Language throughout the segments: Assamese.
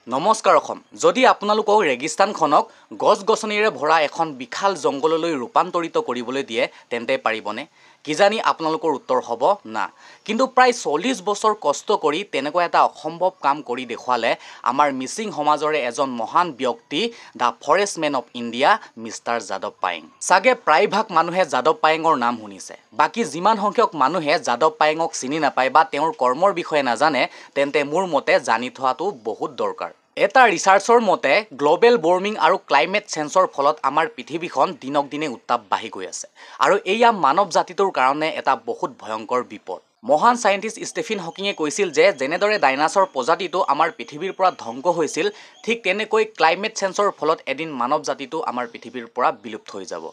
নমস্কাৰ অসম যদি আপোনালোকক ৰেগিস্তানখনক গছ-গছনিৰে ভৰা এখন বিশাল জংগললৈ ৰূপান্তৰিত কৰিবলৈ দিয়ে তেন্তে পাৰিবনে কিজানি আপোনালোকৰ উত্তৰ হ'ব না কিন্তু প্ৰায় 40 বছৰ কষ্ট কৰি তেনেকুৱা এটা অসম্ভৱ কাম কৰি দেখুৱালে আমাৰ মিচিং সমাজৰে এজন মহান ব্যক্তি the forest man of India mister যাদৱ পায়েং সাগে প্ৰায়ভাগ মানুহে যাদৱ পায়েঙৰ নাম শুনিছে বাকি যিমান সংখ্যক মানুহে যাদৱ পায়েঙক চিনি নাপায় বা তেওঁৰ কৰ্মৰ বিষয়ে নাজানে তেন্তে মোৰ মতে জানি থোৱাটো বহুত দৰকাৰ এটা ৰিসাৰ্চৰ মতে গ্লোবেল ওয়াৰ্মিং আৰু ক্লাইমেট চেঞ্জৰ ফলত আমাৰ পৃথিৱীখন দিনক দিনে উত্তাপ বাঢ়ি গৈ আছে আৰু এয়া মানৱ জাতিটোৰ কাৰণে এটা বহুত ভয়ংকৰ বিপদ মহান সাইন্টিষ্ট ষ্টিফেন হকিঙে কৈছিল যে যেনেদৰে ডাইনাছৰ প্ৰজাতিটো আমাৰ পৃথিৱীৰ পৰা ধ্বংস হৈছিল ঠিক তেনেকৈ ক্লাইমেট চেঞ্জৰ ফলত এদিন মানৱ জাতিটো আমাৰ পৃথিৱীৰ পৰা বিলুপ্ত হৈ যাব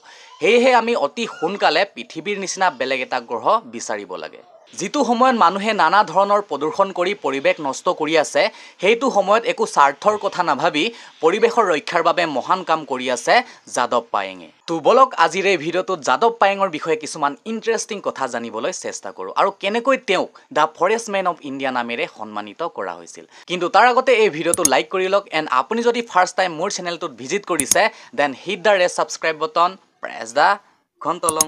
হেহে আমি অতি সোনকালে পৃথিৱীৰ নিচিনা বেলেগ এটা গ্ৰহ বিচাৰিব লাগে যিটো সময়ত মানুহে নানা ধৰণৰ প্ৰদূষণ কৰি পৰিৱেশ নষ্ট কৰি আছে সেইটো সময়ত একো স্বাৰ্থৰ কথা নাভাবি পৰিৱেশৰ ৰক্ষাৰ বাবে মহান কাম কৰি আছে যাদৱ পায়েঙে তো বলক আজিৰ এই ভিডিঅ'টোত যাদৱ পায়েঙৰ বিষয়ে কিছুমান ইন্টাৰেষ্টিং কথা জানিবলৈ চেষ্টা কৰোঁ আৰু কেনেকৈ তেওঁক দা ফৰেষ্ট মেন অফ ইণ্ডিয়া নামেৰে সন্মানিত কৰা হৈছিল কিন্তু তাৰ আগতে এই ভিডিঅ'টো লাইক কৰি লওক এণ্ড আপুনি যদি ফাৰ্ষ্ট টাইম মোৰ চেনেলটোত ভিজিট কৰিছে then hit the red subscribe button press the ঘণ্টলং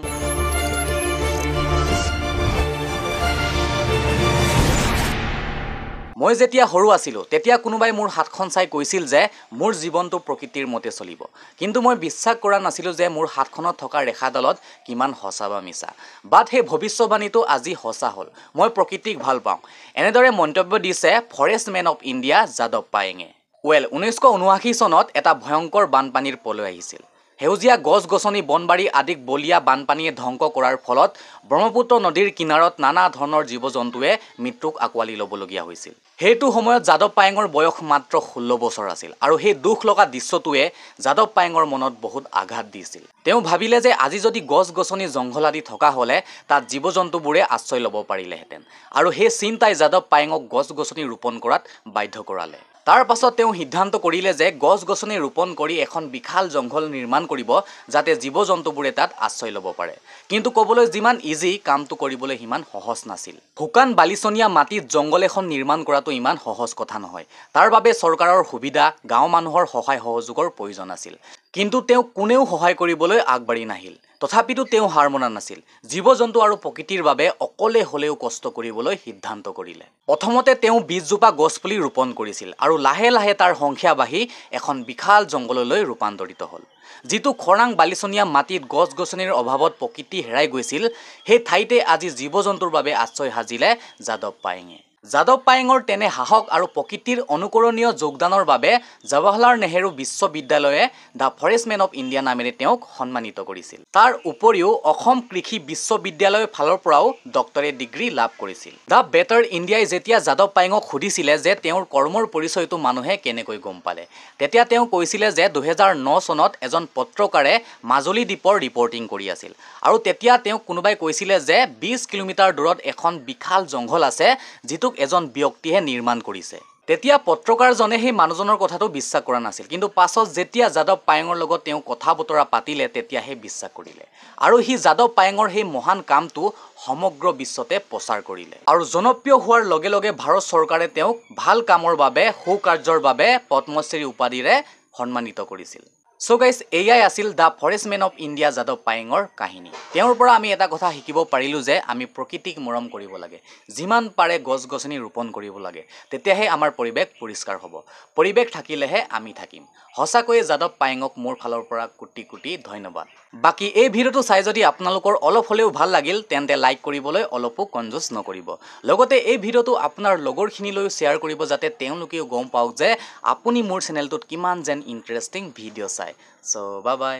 মই যেতিয়া সৰু আছিলোঁ তেতিয়া কোনোবাই মোৰ হাতখন চাই কৈছিল যে মোৰ জীৱনটো প্ৰকৃতিৰ মতে চলিব কিন্তু মই বিশ্বাস কৰা নাছিলোঁ যে মোৰ হাতখনত থকা ৰেখাডালত কিমান সঁচা বা মিছা বাট সেই ভৱিষ্যবাণীটো আজি সঁচা হ'ল মই প্ৰকৃতিক ভাল পাওঁ এনেদৰে মন্তব্য দিছে ফৰেষ্ট মেন অফ ইণ্ডিয়া যাদৱ পায়েঙে 1979 চনত এটা ভয়ংকৰ বানপানীৰ প্ৰলয় আহিছিল হেউজিয়া গছ-গছনি বনবাৰী আদিক বলিয়া বানপানীয়ে ধ্বংস কৰাৰ ফলত ব্ৰহ্মপুত্ৰ নদীৰ কিনাৰত নানা ধৰণৰ জীৱ-জন্তুৱে মৃত্যুক আকোৱালি ল'বলগীয়া হৈছিল সেইটো সময়ত যাদৱ পায়েঙৰ বয়স মাত্ৰ 16 বছৰ আছিল আৰু সেই দুখ লগা দৃশ্যটোৱে যাদৱ পায়েঙৰ মনত বহুত আঘাত দিছিল তেওঁ ভাবিলে যে আজি যদি গছ-গছনি জংঘল আদি থকা হ'লে তাত জীৱ-জন্তুবোৰে আশ্ৰয় ল'ব পাৰিলেহেঁতেন আৰু সেই চিন্তাই যাদৱ পায়েঙক গছ-গছনি ৰোপণ কৰাত বাধ্য কৰালে তাৰ পাছত তেওঁ সিদ্ধান্ত কৰিলে যে গছ-গছনি ৰোপণ কৰি এখন বিশাল জংঘল নিৰ্মাণ কৰিব যাতে জীৱ-জন্তুবোৰে তাত আশ্ৰয় ল'ব পাৰে কিন্তু ক'বলৈ যিমান ইজি কামটো কৰিবলৈ সিমান সহজ নাছিল শুকান বালিচনীয়া মাটিত জংঘল এখন নিৰ্মাণ কৰাটো ইমান সহজ কথা নহয় তাৰ বাবে চৰকাৰৰ সুবিধা গাঁও মানুহৰ সহায় সহযোগৰ প্ৰয়োজন আছিল কিন্তু তেওঁ কোনেও সহায় কৰিবলৈ আগবাঢ়ি নাহিল তথাপিতো তেওঁ হাৰ মনা নাছিল জীৱ-জন্তু আৰু প্ৰকৃতিৰ বাবে অকলে হলেও কষ্ট কৰিবলৈ সিদ্ধান্ত কৰিলে প্ৰথমতে তেওঁ 20 জোপা গছপুলি ৰোপণ কৰিছিল আৰু লাহে লাহে তাৰ সংখ্যা বাঢ়ি এখন বিশাল জংঘললৈ ৰূপান্তৰিত হ'ল যিটো খৰাং বালিচনীয়া মাটিত গছ-গছনিৰ অভাৱত প্ৰকৃতি হেৰাই গৈছিল সেই ঠাইতে আজি জীৱ-জন্তুৰ বাবে আশ্ৰয় সাজিলে যাদৱ পায়েঙে যাদৱ পায়েঙৰ তেনে সাহস আৰু প্ৰকৃতিৰ অনুকৰণীয় যোগদানৰ বাবে জৱাহৰলাল নেহেৰু বিশ্ববিদ্যালয়ে দা ফৰেষ্ট মেন অফ ইণ্ডিয়া নামেৰে তেওঁক সন্মানিত কৰিছিল তাৰ উপৰিও অসম কৃষি বিশ্ববিদ্যালয়ৰ ফালৰ পৰাও ডক্টৰেট ডিগ্ৰী লাভ কৰিছিল দা বেটাৰ ইণ্ডিয়াই যেতিয়া যাদৱ পায়েঙক সুধিছিলে যে তেওঁৰ কৰ্মৰ পৰিচয়টো মানুহে কেনেকৈ গম পালে তেতিয়া তেওঁ কৈছিলে যে 2009 চনত এজন পত্ৰকাৰে মাজুলী দ্বীপৰ ৰিপৰ্টিং কৰি আছিল আৰু তেতিয়া তেওঁ কোনোবাই কৈছিলে যে 20 কিলোমিটাৰ দূৰত এখন বিশাল জংঘল আছে যিটো এজন ব্যক্তিয়ে নিৰ্মাণ কৰিছে তেতিয়া পত্ৰকাৰজনে সেই মানুহজনৰ কথাটো বিশ্বাস কৰা নাছিল কিন্তু পাছত যেতিয়া যাদৱ পায়েঙৰ লগত তেওঁ কথা বতৰা পাতিলে তেতিয়াহে বিশ্বাস কৰিলে আৰু হি যাদৱ পায়েঙৰ সেই মহান কামটো সমগ্ৰ বিশ্বতে প্ৰচাৰ কৰিলে আৰু জনপ্ৰিয় হোৱাৰ লগে লগে ভাৰত চৰকাৰে তেওঁক ভাল কামৰ বাবে সুকাৰ্যৰ বাবে পদ্মশ্ৰী উপাধিৰে সন্মানিত কৰিছিল সো গাইস এয়াই আছিল the forest man of India যাদৱ পায়েঙৰ কাহিনী তেওঁৰ পৰা আমি এটা কথা শিকিব পাৰিলো যে আমি প্ৰকৃতিক মৰম কৰিব লাগে যিমান পাৰে গছ-গছনি ৰোপণ কৰিব লাগে তেতিয়াহে আমাৰ পৰিৱেশ পৰিষ্কাৰ হ'ব পৰিৱেশ থাকিলেহে আমি থাকিম হসাকৈ যাদৱ পায়েঙক মোৰ ফালৰ পৰা কোটি কোটি ধন্যবাদ বাকি এই ভিডিঅ'টো চাই যদি আপোনালোকৰ অলপ হলেও ভাল লাগিল তেন্তে লাইক কৰিবলৈ অলপো কনজুস নকৰিব লগতে এই ভিডিঅ'টো আপোনাৰ লগৰখিনিলৈ শ্বেয়াৰ কৰিব যাতে তেওঁলোকেও গম পাওক যে আপুনি মোৰ চেনেলটোত কিমান যেন ইন্টাৰেষ্টিং ভিডিঅ' চাই সো বাই বাই